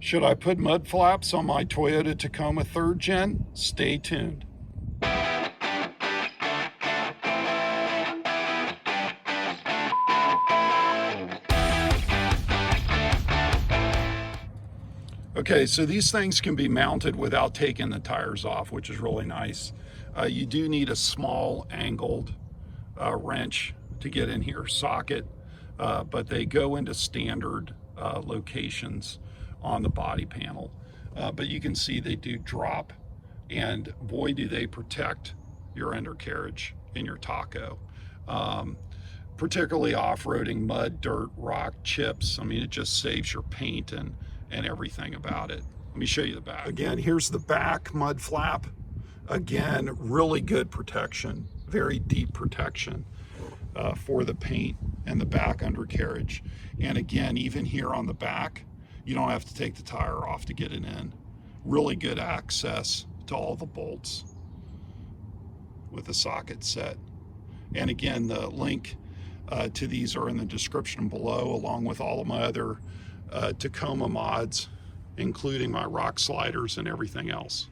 Should I put mud flaps on my Toyota Tacoma 3rd Gen? Stay tuned. Okay, so these things can be mounted without taking the tires off, which is really nice. You do need a small angled wrench to get in here, socket, but they go into standard locations on the body panel. But you can see they do drop, and boy do they protect your undercarriage in your Taco. Particularly off-roading mud, dirt, rock, chips. I mean, it just saves your paint and everything about it. Let me show you the back. Again, here's the back mud flap. Again, really good protection, very deep protection for the paint and the back undercarriage. And again, even here on the back, you don't have to take the tire off to get it in. Really good access to all the bolts with the socket set. And again, the link to these are in the description below, along with all of my other Tacoma mods, including my rock sliders and everything else.